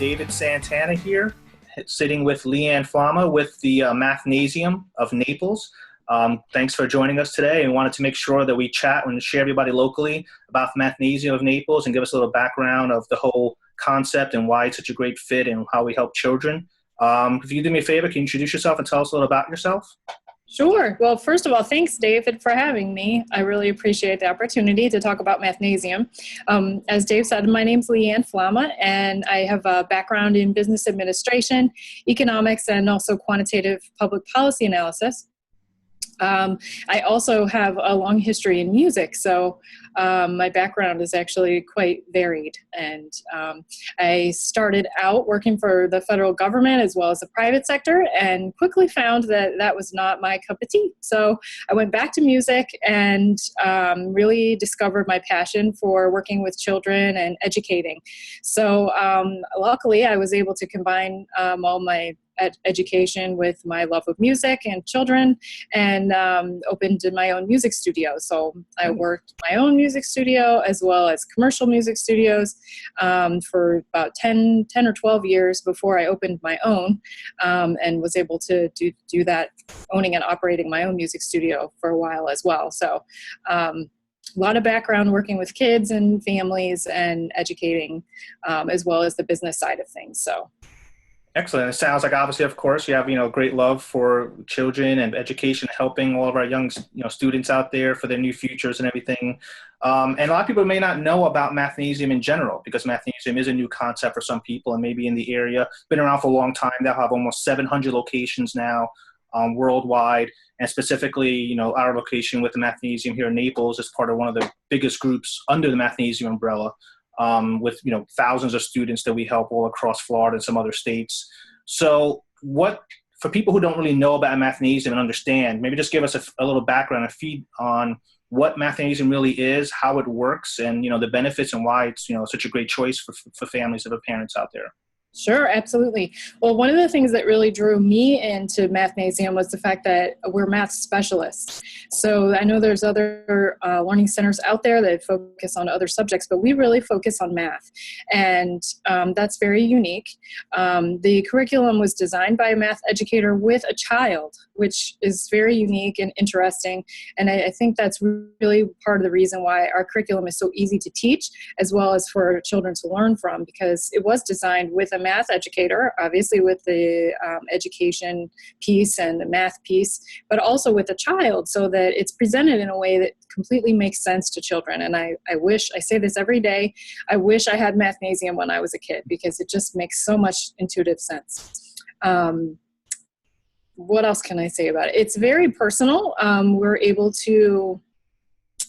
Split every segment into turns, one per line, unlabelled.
David Santana here, sitting with Leanne Flama with the Mathnasium of Naples. Thanks for joining us today, and wanted to make sure that we chat and share everybody locally about the Mathnasium of Naples and give us a little background of the whole concept and why it's such a great fit and how we help children. If you do me a favor, can you introduce yourself and tell us a little about yourself?
Sure. Well, first of all, thanks, David, for having me. I really appreciate the opportunity to talk about Mathnasium. As Dave said, my name's Leanne Flama, and I have a background in business administration, economics, and also quantitative public policy analysis. I also have a long history in music, so my background is actually quite varied. And I started out working for the federal government as well as the private sector, and quickly found that that was not my cup of tea. So I went back to music and really discovered my passion for working with children and educating. So luckily, I was able to combine all my education with my love of music and children, and opened my own music studio. So I worked my own music studio as well as commercial music studios for about 10 or 12 years before I opened my own, and was able to do that, owning and operating my own music studio for a while as well. So a lot of background working with kids and families and educating, as well as the business side of things. So.
Excellent. It sounds like, obviously, of course, you have, great love for children and education, helping all of our young, students out there for their new futures and everything. And a lot of people may not know about Mathnasium in general, because Mathnasium is a new concept for some people, and maybe in the area. Been around for a long time. They'll have almost 700 locations now worldwide. And specifically, our location with the Mathnasium here in Naples is part of one of the biggest groups under the Mathnasium umbrella. With thousands of students that we help all across Florida and some other states. So for people who don't really know about Mathnasium and understand, maybe just give us a little background and feed on what Mathnasium really is, how it works, and the benefits and why it's such a great choice for families and for parents out there.
Sure, absolutely. Well, one of the things that really drew me into Mathnasium was the fact that we're math specialists. So I know there's other learning centers out there that focus on other subjects, but we really focus on math. And that's very unique. The curriculum was designed by a math educator with a child, which is very unique and interesting. And I think that's really part of the reason why our curriculum is so easy to teach, as well as for children to learn from, because it was designed with a math educator, obviously with the education piece and the math piece, but also with a child, so that it's presented in a way that completely makes sense to children. And I say this every day, I wish I had Mathnasium when I was a kid, because it just makes so much intuitive sense. What else can I say about it? It's very personal. We're able to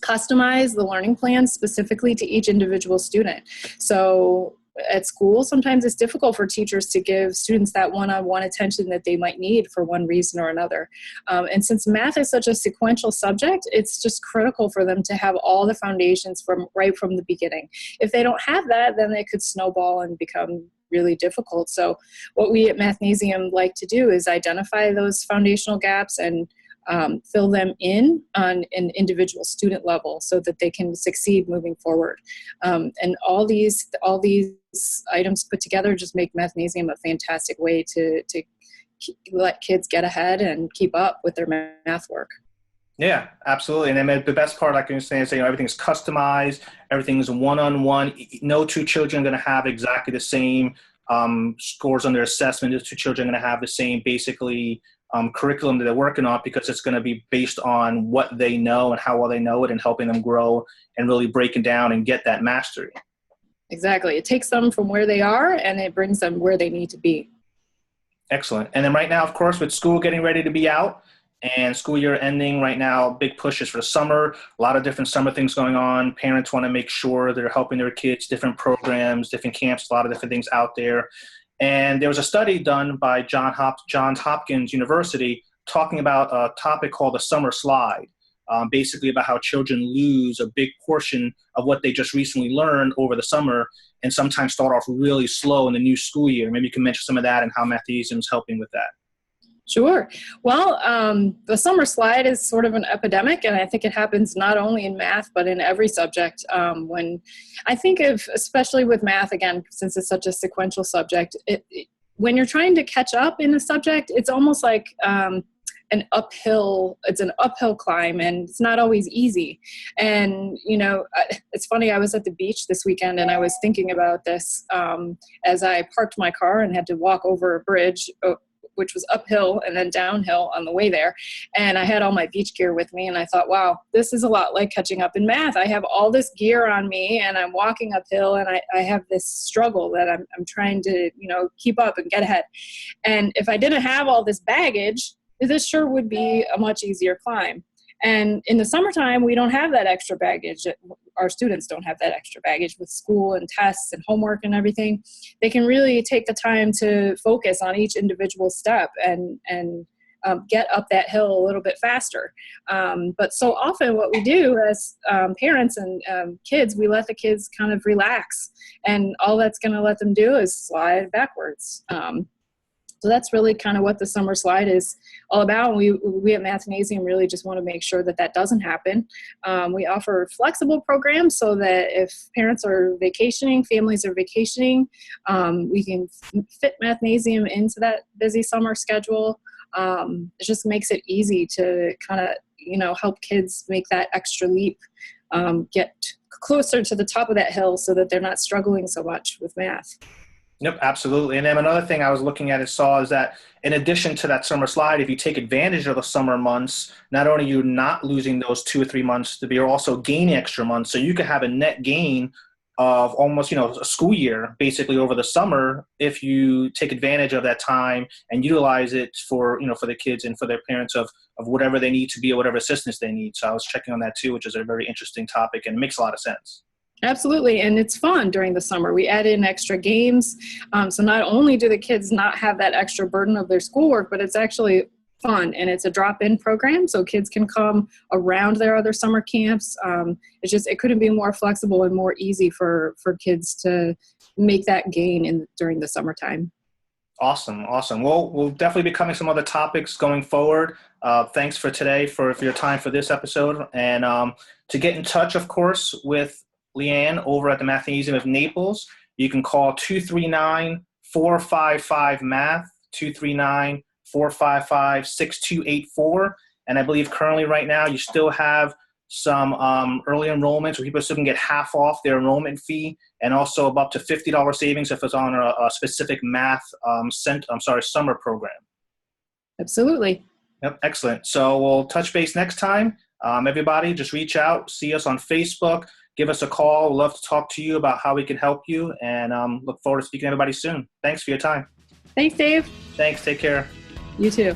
customize the learning plan specifically to each individual student. So at school, sometimes it's difficult for teachers to give students that one-on-one attention that they might need for one reason or another. And since math is such a sequential subject, it's just critical for them to have all the foundations right from the beginning. If they don't have that, then they could snowball and become really difficult. So what we at Mathnasium like to do is identify those foundational gaps and fill them in on an individual student level so that they can succeed moving forward. And all these items put together just make Mathnasium a fantastic way to let kids get ahead and keep up with their math work.
Yeah, absolutely. And then the best part I can say is, everything's customized, everything's one-on-one. No two children are going to have exactly the same scores on their assessment. The two children are going to have the same, basically, curriculum that they're working on, because it's going to be based on what they know and how well they know it, and helping them grow and really breaking down and get that mastery.
Exactly. It takes them from where they are and it brings them where they need to be.
Excellent. And then right now, of course, with school getting ready to be out and school year ending right now, big pushes for the summer, a lot of different summer things going on. Parents want to make sure they're helping their kids, different programs, different camps, a lot of different things out there. And there was a study done by Johns Hopkins University talking about a topic called the summer slide, basically about how children lose a big portion of what they just recently learned over the summer, and sometimes start off really slow in the new school year. Maybe you can mention some of that and how Mathnasium is helping with that.
Sure. Well, the summer slide is sort of an epidemic, and I think it happens not only in math, but in every subject. When I think of, especially with math, again, since it's such a sequential subject, when you're trying to catch up in a subject, it's almost like it's an uphill climb, and it's not always easy. And, it's funny, I was at the beach this weekend and I was thinking about this as I parked my car and had to walk over a bridge, which was uphill and then downhill on the way there. And I had all my beach gear with me, and I thought, wow, this is a lot like catching up in math. I have all this gear on me and I'm walking uphill, and I have this struggle that I'm trying to, keep up and get ahead. And if I didn't have all this baggage, this sure would be a much easier climb. And in the summertime, we don't have that extra baggage. Our students don't have that extra baggage with school and tests and homework and everything. They can really take the time to focus on each individual step and get up that hill a little bit faster. But so often what we do as parents and kids, we let the kids kind of relax, and all that's going to let them do is slide backwards. So that's really kind of what the summer slide is all about. We at Mathnasium really just want to make sure that doesn't happen. We offer flexible programs so that if parents are vacationing, families are vacationing, we can fit Mathnasium into that busy summer schedule. It just makes it easy to kind of, help kids make that extra leap, get closer to the top of that hill so that they're not struggling so much with math.
Yep, absolutely. And then another thing I was looking at is that in addition to that summer slide, if you take advantage of the summer months, not only are you not losing those 2 or 3 months, but you're also gaining extra months. So you could have a net gain of almost, a school year basically over the summer if you take advantage of that time and utilize it for, for the kids and for their parents of whatever they need to be or whatever assistance they need. So I was checking on that too, which is a very interesting topic and makes a lot of sense.
Absolutely. And it's fun during the summer. We add in extra games. So not only do the kids not have that extra burden of their schoolwork, but it's actually fun, and it's a drop-in program. So kids can come around their other summer camps. It couldn't be more flexible and more easy for kids to make that gain during the summertime.
Awesome. Well, we'll definitely be covering some other topics going forward. Thanks for today for your time for this episode. And to get in touch, of course, with Leanne over at the Mathnasium of Naples, you can call 239-455-MATH, 239-455-6284. And I believe currently right now you still have some early enrollments where people still can get half off their enrollment fee, and also up to $50 savings if it's on a specific math summer program.
Absolutely.
Yep, excellent. So we'll touch base next time. Everybody, just reach out, see us on Facebook. Give us a call. We'd love to talk to you about how we can help you, and look forward to speaking to everybody soon. Thanks for your time.
Thanks, Dave.
Thanks. Take care.
You too.